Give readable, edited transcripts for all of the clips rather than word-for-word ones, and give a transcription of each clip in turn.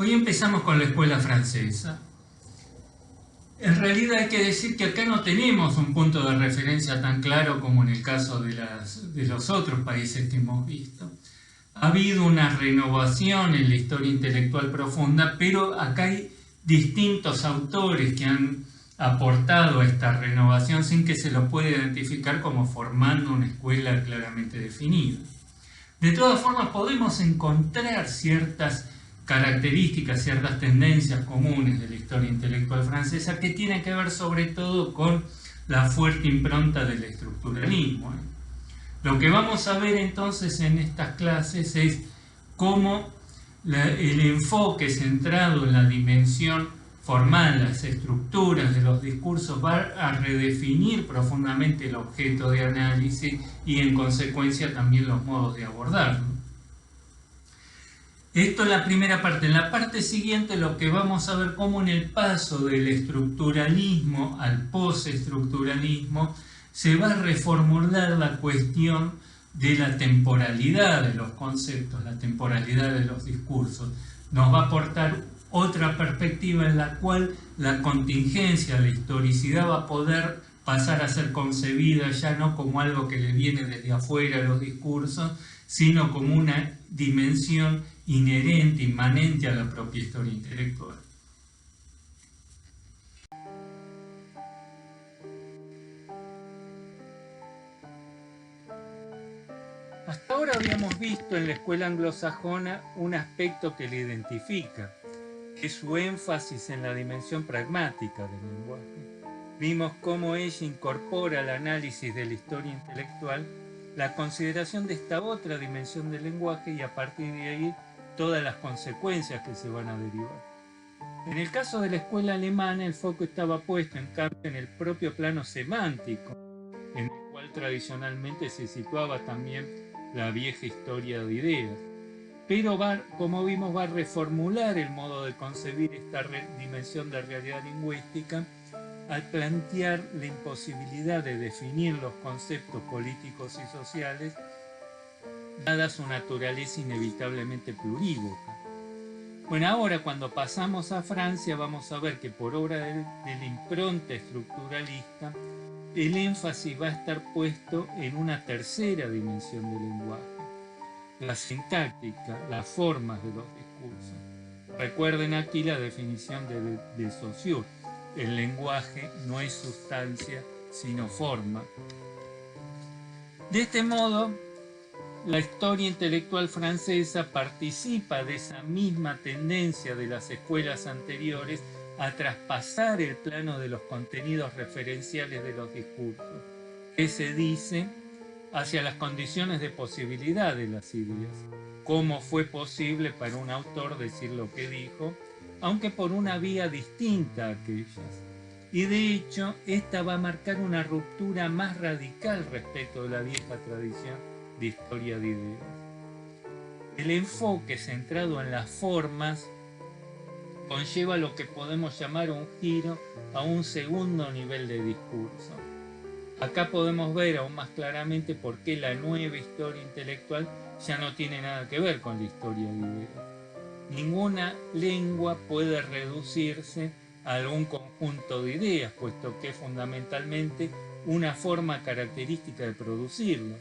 Hoy empezamos con la escuela francesa. En realidad hay que decir que acá no tenemos un punto de referencia tan claro como en el caso de los otros países que hemos visto. Ha habido una renovación en la historia intelectual profunda, pero acá hay distintos autores que han aportado a esta renovación sin que se los pueda identificar como formando una escuela claramente definida. De todas formas, podemos encontrar ciertas características, ciertas tendencias comunes de la historia intelectual francesa que tienen que ver sobre todo con la fuerte impronta del estructuralismo. Lo que vamos a ver entonces en estas clases es cómo el enfoque centrado en la dimensión formal, las estructuras de los discursos, va a redefinir profundamente el objeto de análisis y en consecuencia también los modos de abordarlo. Esto es la primera parte. En la parte siguiente lo que vamos a ver cómo en el paso del estructuralismo al postestructuralismo se va a reformular la cuestión de la temporalidad de los conceptos, la temporalidad de los discursos. Nos va a aportar otra perspectiva en la cual la contingencia, la historicidad va a poder pasar a ser concebida ya no como algo que le viene desde afuera a los discursos, sino como una dimensión inherente, inmanente a la propia historia intelectual. Hasta ahora habíamos visto en la escuela anglosajona un aspecto que le identifica, que es su énfasis en la dimensión pragmática del lenguaje. Vimos cómo ella incorpora al análisis de la historia intelectual la consideración de esta otra dimensión del lenguaje y a partir de ahí todas las consecuencias que se van a derivar. En el caso de la escuela alemana, el foco estaba puesto en cambio en el propio plano semántico, en el cual tradicionalmente se situaba también la vieja historia de ideas. Pero como vimos, va a reformular el modo de concebir esta dimensión de realidad lingüística al plantear la imposibilidad de definir los conceptos políticos y sociales, dada su naturaleza inevitablemente plurívoca. Bueno, ahora cuando pasamos a Francia vamos a ver que por obra de la impronta estructuralista, el énfasis va a estar puesto en una tercera dimensión del lenguaje, la sintáctica, las formas de los discursos. Recuerden aquí la definición de Saussure: el lenguaje no es sustancia, sino forma. De este modo, la historia intelectual francesa participa de esa misma tendencia de las escuelas anteriores a traspasar el plano de los contenidos referenciales de los discursos, que se dice hacia las condiciones de posibilidad de las ideas. ¿Cómo fue posible para un autor decir lo que dijo, aunque por una vía distinta a aquellas? Y de hecho, esta va a marcar una ruptura más radical respecto de la vieja tradición de historia de ideas. El enfoque centrado en las formas conlleva lo que podemos llamar un giro a un segundo nivel de discurso. Acá podemos ver aún más claramente por qué la nueva historia intelectual ya no tiene nada que ver con la historia de ideas. Ninguna lengua puede reducirse a algún conjunto de ideas, puesto que es fundamentalmente una forma característica de producirlo.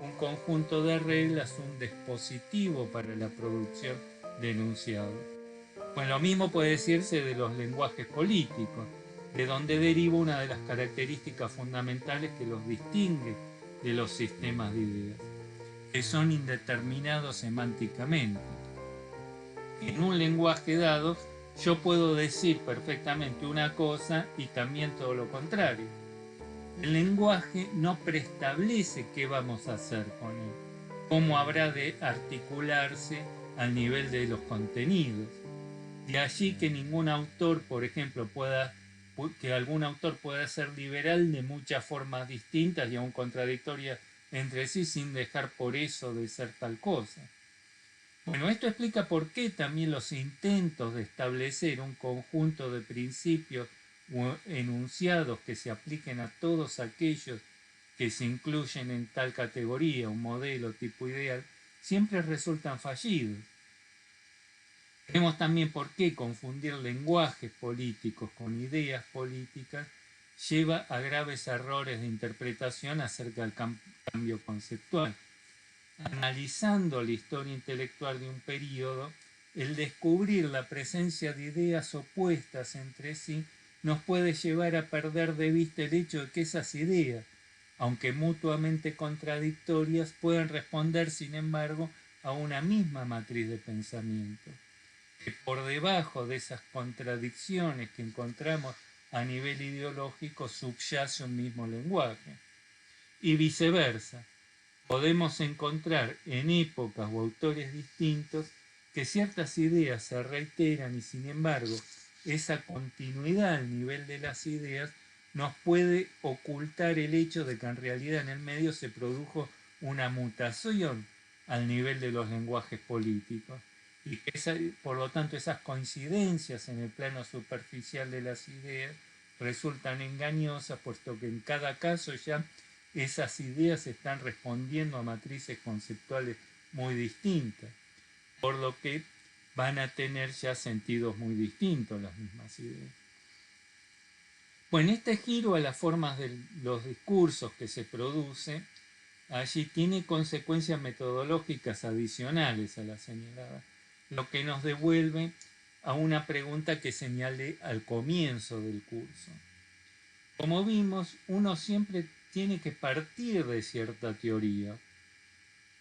Un conjunto de reglas, un dispositivo para la producción de enunciados. Pues lo mismo puede decirse de los lenguajes políticos, de donde deriva una de las características fundamentales que los distingue de los sistemas de ideas, que son indeterminados semánticamente. En un lenguaje dado, yo puedo decir perfectamente una cosa y también todo lo contrario. El lenguaje no preestablece qué vamos a hacer con él, cómo habrá de articularse al nivel de los contenidos. De allí que ningún autor, por ejemplo, que algún autor pueda ser liberal de muchas formas distintas y aún contradictorias entre sí, sin dejar por eso de ser tal cosa. Bueno, esto explica por qué también los intentos de establecer un conjunto de principios o enunciados que se apliquen a todos aquellos que se incluyen en tal categoría, un modelo tipo ideal, siempre resultan fallidos. Vemos también por qué confundir lenguajes políticos con ideas políticas lleva a graves errores de interpretación acerca del cambio conceptual. Analizando la historia intelectual de un período, el descubrir la presencia de ideas opuestas entre sí nos puede llevar a perder de vista el hecho de que esas ideas, aunque mutuamente contradictorias, pueden responder, sin embargo, a una misma matriz de pensamiento. Que por debajo de esas contradicciones que encontramos a nivel ideológico subyace un mismo lenguaje. Y viceversa, podemos encontrar en épocas o autores distintos que ciertas ideas se reiteran y sin embargo esa continuidad al nivel de las ideas nos puede ocultar el hecho de que en realidad en el medio se produjo una mutación al nivel de los lenguajes políticos y que por lo tanto esas coincidencias en el plano superficial de las ideas resultan engañosas puesto que en cada caso ya esas ideas están respondiendo a matrices conceptuales muy distintas, por lo que van a tener ya sentidos muy distintos las mismas ideas. Bueno, este giro a las formas de los discursos que se produce allí tiene consecuencias metodológicas adicionales a las señaladas, lo que nos devuelve a una pregunta que señalé al comienzo del curso. Como vimos, uno siempre tiene que partir de cierta teoría,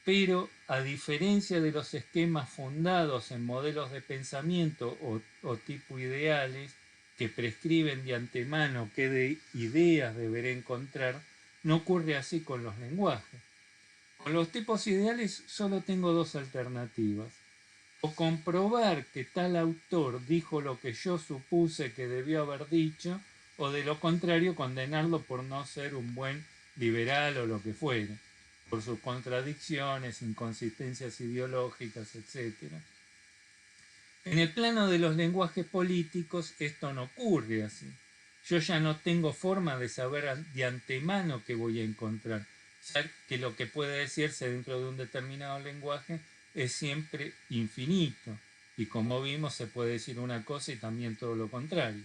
pero a diferencia de los esquemas fundados en modelos de pensamiento o tipo ideales que prescriben de antemano qué de ideas deberé encontrar, no ocurre así con los lenguajes. Con los tipos ideales solo tengo dos alternativas. O comprobar que tal autor dijo lo que yo supuse que debió haber dicho, o de lo contrario condenarlo por no ser un buen liberal o lo que fuere, por sus contradicciones, inconsistencias ideológicas, etc. En el plano de los lenguajes políticos esto no ocurre así. Yo ya no tengo forma de saber de antemano qué voy a encontrar, ya que lo que puede decirse dentro de un determinado lenguaje es siempre infinito. Y como vimos, se puede decir una cosa y también todo lo contrario.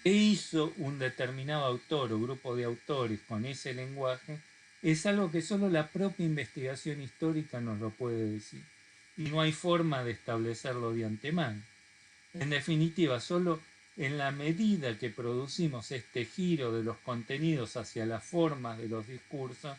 ¿Qué hizo un determinado autor o grupo de autores con ese lenguaje? Es algo que solo la propia investigación histórica nos lo puede decir. Y no hay forma de establecerlo de antemano. En definitiva, solo en la medida que producimos este giro de los contenidos hacia las formas de los discursos,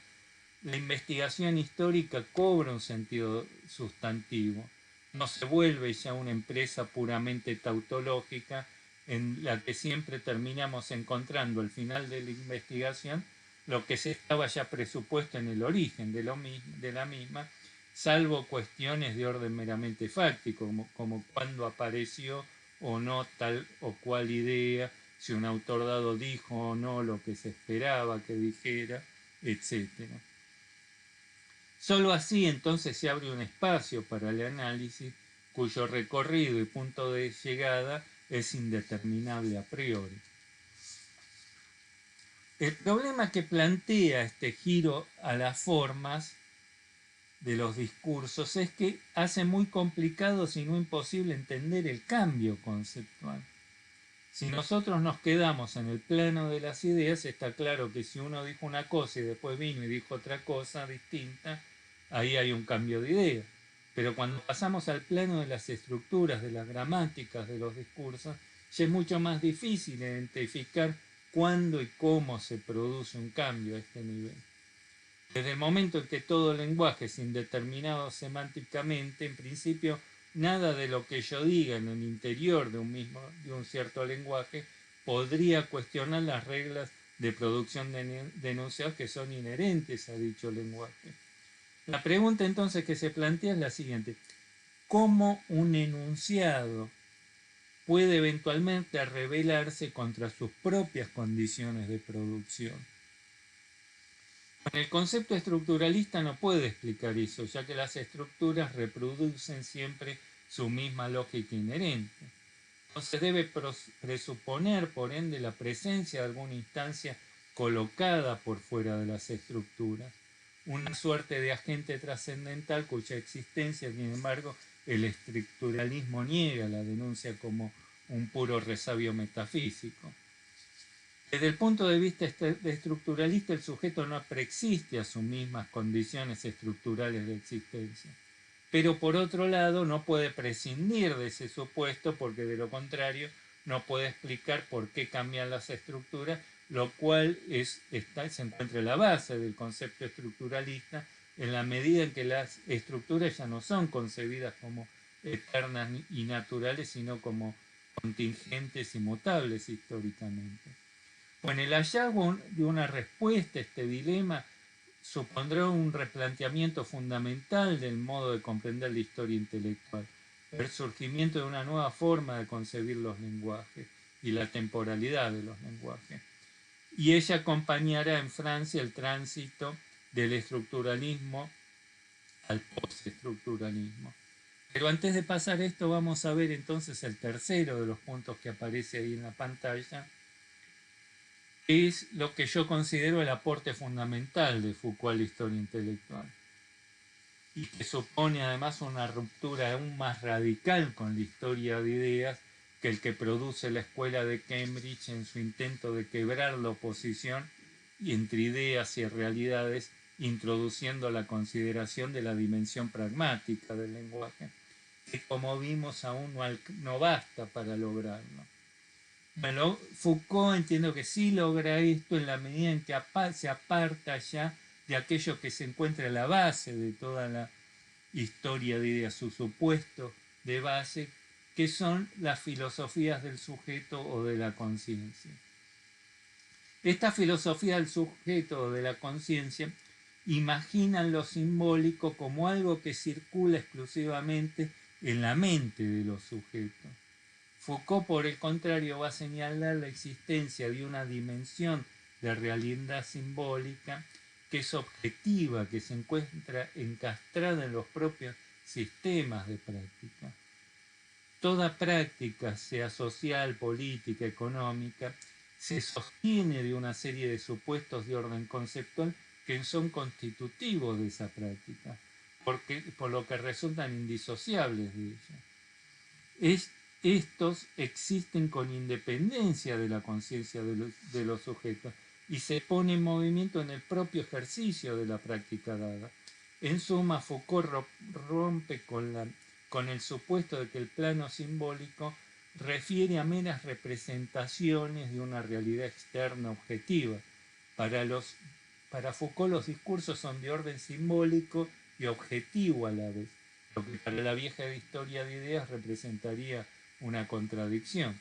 la investigación histórica cobra un sentido sustantivo. No se vuelve ya una empresa puramente tautológica en la que siempre terminamos encontrando al final de la investigación lo que se estaba ya presupuesto en el origen de la misma, salvo cuestiones de orden meramente fáctico, como cuándo apareció o no tal o cual idea, si un autor dado dijo o no lo que se esperaba que dijera, etcétera. Solo así entonces se abre un espacio para el análisis cuyo recorrido y punto de llegada es indeterminable a priori. El problema que plantea este giro a las formas de los discursos es que hace muy complicado, si no imposible, entender el cambio conceptual. Si nosotros nos quedamos en el plano de las ideas, está claro que si uno dijo una cosa y después vino y dijo otra cosa distinta, ahí hay un cambio de idea. Pero cuando pasamos al plano de las estructuras, de las gramáticas, de los discursos, ya es mucho más difícil identificar cuándo y cómo se produce un cambio a este nivel. Desde el momento en que todo lenguaje es indeterminado semánticamente, en principio nada de lo que yo diga en el interior de un cierto lenguaje podría cuestionar las reglas de producción de enunciados que son inherentes a dicho lenguaje. La pregunta entonces que se plantea es la siguiente: ¿cómo un enunciado puede eventualmente rebelarse contra sus propias condiciones de producción? El concepto estructuralista no puede explicar eso, ya que las estructuras reproducen siempre su misma lógica inherente. No se debe presuponer, por ende, la presencia de alguna instancia colocada por fuera de las estructuras, una suerte de agente trascendental cuya existencia, sin embargo, el estructuralismo niega la denuncia como un puro resabio metafísico. Desde el punto de vista estructuralista, el sujeto no preexiste a sus mismas condiciones estructurales de existencia. Pero por otro lado, no puede prescindir de ese supuesto porque de lo contrario no puede explicar por qué cambian las estructuras, lo cual se encuentra en la base del concepto estructuralista en la medida en que las estructuras ya no son concebidas como eternas y naturales, sino como contingentes y mutables históricamente. Bueno, el hallazgo de una respuesta a este dilema supondrá un replanteamiento fundamental del modo de comprender la historia intelectual, el surgimiento de una nueva forma de concebir los lenguajes y la temporalidad de los lenguajes. Y ella acompañará en Francia el tránsito del estructuralismo al postestructuralismo. Pero antes de pasar esto, vamos a ver entonces el tercero de los puntos que aparece ahí en la pantalla, es lo que yo considero el aporte fundamental de Foucault a la historia intelectual, y que supone además una ruptura aún más radical con la historia de ideas que el que produce la escuela de Cambridge en su intento de quebrar la oposición entre ideas y realidades, introduciendo la consideración de la dimensión pragmática del lenguaje, que como vimos aún no basta para lograrlo. Bueno, Foucault entiendo que sí logra esto en la medida en que se aparta ya de aquello que se encuentra a la base de toda la historia de ideas, su supuesto de base, que son las filosofías del sujeto o de la conciencia. Esta filosofía del sujeto o de la conciencia imaginan lo simbólico como algo que circula exclusivamente en la mente de los sujetos. Foucault, por el contrario, va a señalar la existencia de una dimensión de realidad simbólica que es objetiva, que se encuentra encastrada en los propios sistemas de práctica. Toda práctica, sea social, política, económica, se sostiene de una serie de supuestos de orden conceptual que son constitutivos de esa práctica, por lo que resultan indisociables de ella. Estos existen con independencia de la conciencia de los sujetos y se pone en movimiento en el propio ejercicio de la práctica dada. En suma, Foucault rompe con el supuesto de que el plano simbólico refiere a meras representaciones de una realidad externa objetiva. Para Foucault los discursos son de orden simbólico y objetivo a la vez, lo que para la vieja historia de ideas representaría una contradicción.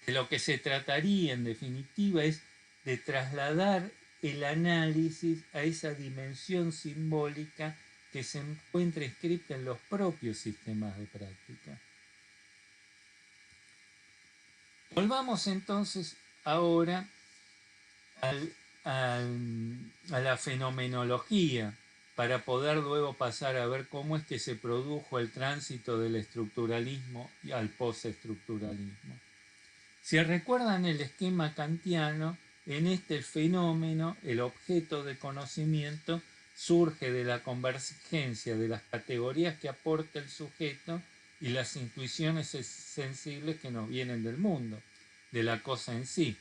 De lo que se trataría en definitiva es de trasladar el análisis a esa dimensión simbólica que se encuentra escrita en los propios sistemas de práctica. Volvamos entonces ahora a la fenomenología, para poder luego pasar a ver cómo es que se produjo el tránsito del estructuralismo al postestructuralismo. Si recuerdan el esquema kantiano, en este fenómeno, el objeto de conocimiento surge de la convergencia de las categorías que aporta el sujeto y las intuiciones sensibles que nos vienen del mundo, de la cosa en sí.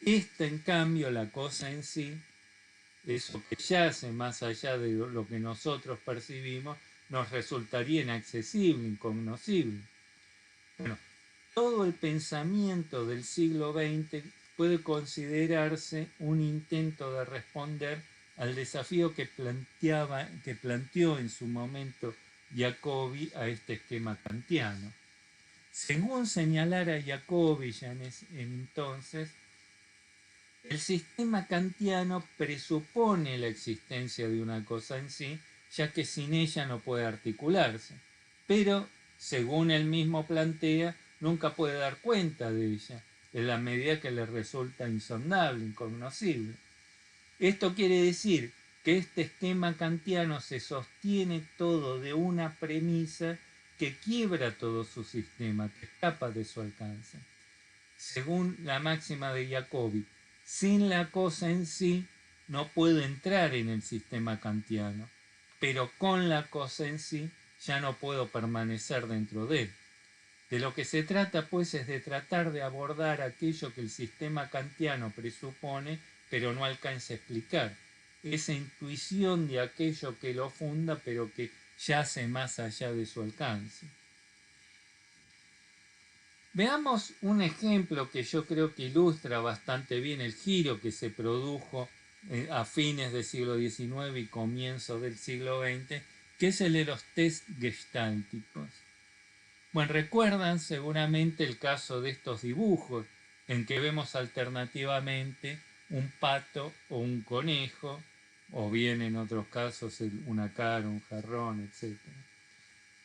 En cambio, la cosa en sí, eso que yace más allá de lo que nosotros percibimos, nos resultaría inaccesible, incognoscible. Bueno, todo el pensamiento del siglo XX puede considerarse un intento de responder al desafío que planteó en su momento Jacobi a este esquema kantiano. Según señalara Jacobi ya en entonces, el sistema kantiano presupone la existencia de una cosa en sí, ya que sin ella no puede articularse, pero, según él mismo plantea, nunca puede dar cuenta de ella, en la medida que le resulta insondable, incognoscible. Esto quiere decir que este esquema kantiano se sostiene todo de una premisa que quiebra todo su sistema, que escapa de su alcance. Según la máxima de Jacobi, sin la cosa en sí no puedo entrar en el sistema kantiano, pero con la cosa en sí ya no puedo permanecer dentro de él. De lo que se trata, pues, es de tratar de abordar aquello que el sistema kantiano presupone, pero no alcanza a explicar. Esa intuición de aquello que lo funda, pero que yace más allá de su alcance. Veamos un ejemplo que yo creo que ilustra bastante bien el giro que se produjo a fines del siglo XIX y comienzo del siglo XX, que es el de los test gestálticos. Bueno, recuerdan seguramente el caso de estos dibujos en que vemos alternativamente un pato o un conejo, o bien en otros casos una cara, un jarrón, etc.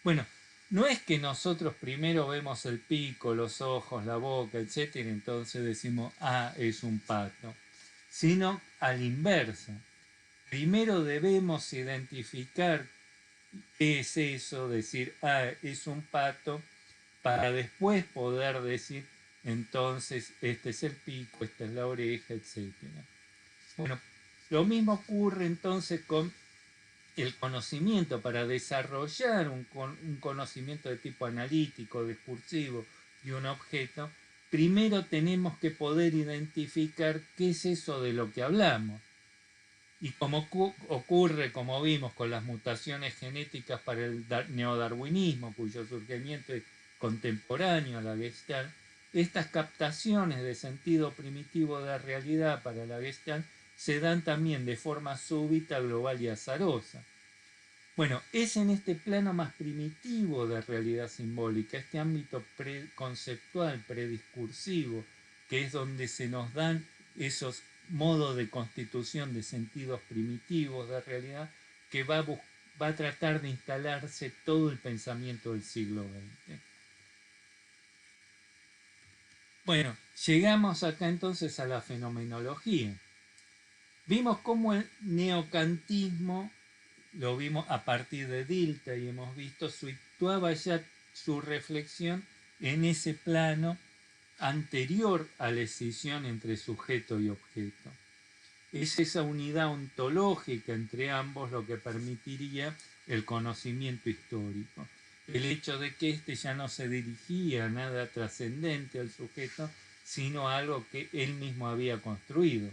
Bueno, no es que nosotros primero vemos el pico, los ojos, la boca, etc., entonces decimos, ah, es un pato, sino a la inversa. Primero debemos identificar qué es eso, decir, ah, es un pato, para después poder decir, entonces, este es el pico, esta es la oreja, etc. Bueno, lo mismo ocurre entonces con el conocimiento. Para desarrollar un conocimiento de tipo analítico, discursivo de un objeto, primero tenemos que poder identificar qué es eso de lo que hablamos. Y como ocurre, como vimos, con las mutaciones genéticas para el neodarwinismo, cuyo surgimiento es contemporáneo a la Gestalt, estas captaciones de sentido primitivo de la realidad para la Gestalt se dan también de forma súbita, global y azarosa. Bueno, es en este plano más primitivo de realidad simbólica, este ámbito conceptual, prediscursivo, que es donde se nos dan esos modos de constitución de sentidos primitivos de realidad, que va a tratar de instalarse todo el pensamiento del siglo XX. Bueno, llegamos acá entonces a la fenomenología. Vimos cómo el neocantismo, lo vimos a partir de Dilthey y hemos visto, situaba ya su reflexión en ese plano anterior a la escisión entre sujeto y objeto. Es esa unidad ontológica entre ambos lo que permitiría el conocimiento histórico. El hecho de que éste ya no se dirigía a nada trascendente al sujeto, sino a algo que él mismo había construido.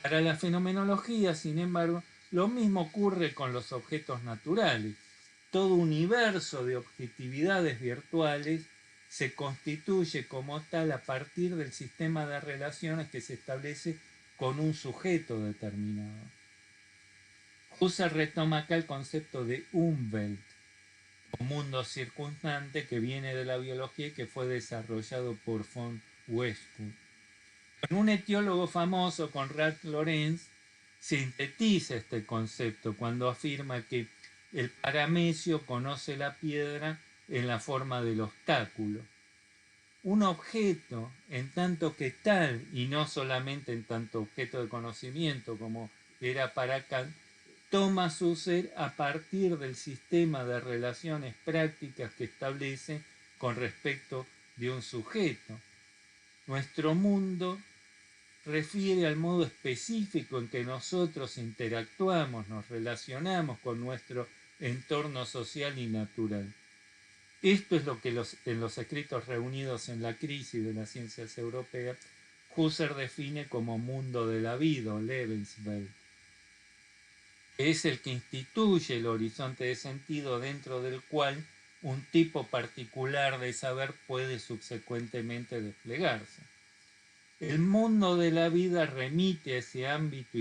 Para la fenomenología, sin embargo, lo mismo ocurre con los objetos naturales. Todo universo de objetividades virtuales se constituye como tal a partir del sistema de relaciones que se establece con un sujeto determinado. Husserl retoma acá el concepto de Umwelt, o mundo circundante, que viene de la biología y que fue desarrollado por von Westphal. Un etiólogo famoso, Konrad Lorenz, sintetiza este concepto cuando afirma que el paramesio conoce la piedra en la forma del obstáculo. Un objeto, en tanto que tal, y no solamente en tanto objeto de conocimiento como era para Kant, toma su ser a partir del sistema de relaciones prácticas que establece con respecto de un sujeto. Nuestro mundo refiere al modo específico en que nosotros interactuamos, nos relacionamos con nuestro entorno social y natural. Esto es lo que en los escritos reunidos en la crisis de las ciencias europeas, Husserl define como mundo de la vida o Lebenswelt. Es el que instituye el horizonte de sentido dentro del cual un tipo particular de saber puede subsecuentemente desplegarse. El mundo de la vida remite a ese ámbito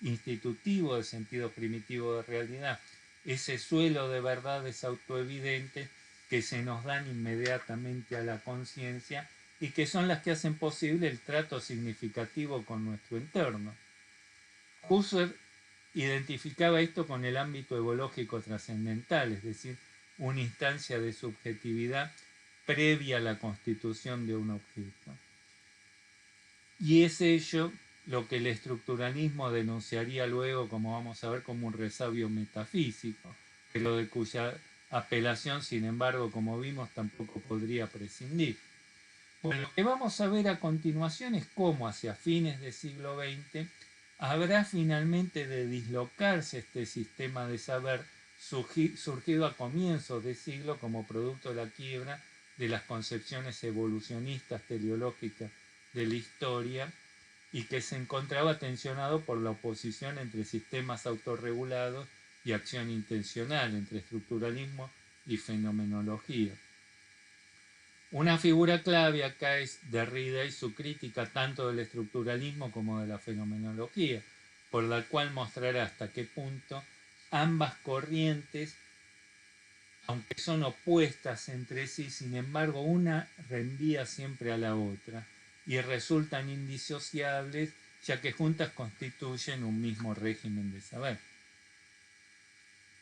institutivo de sentido primitivo de realidad, ese suelo de verdades autoevidentes que se nos dan inmediatamente a la conciencia y que son las que hacen posible el trato significativo con nuestro entorno. Husserl identificaba esto con el ámbito evológico trascendental, es decir, una instancia de subjetividad previa a la constitución de un objeto. Y es ello lo que el estructuralismo denunciaría luego, como vamos a ver, como un resabio metafísico, pero de cuya apelación, sin embargo, como vimos, tampoco podría prescindir. Bueno, lo que vamos a ver a continuación es cómo hacia fines del siglo XX habrá finalmente de dislocarse este sistema de saber surgido a comienzos de siglo como producto de la quiebra de las concepciones evolucionistas teleológicas de la historia y que se encontraba tensionado por la oposición entre sistemas autorregulados y acción intencional, entre estructuralismo y fenomenología. Una figura clave acá es Derrida y su crítica tanto del estructuralismo como de la fenomenología, por la cual mostrará hasta qué punto ambas corrientes, aunque son opuestas entre sí, sin embargo una reenvía siempre a la otra y resultan indisociables, ya que juntas constituyen un mismo régimen de saber.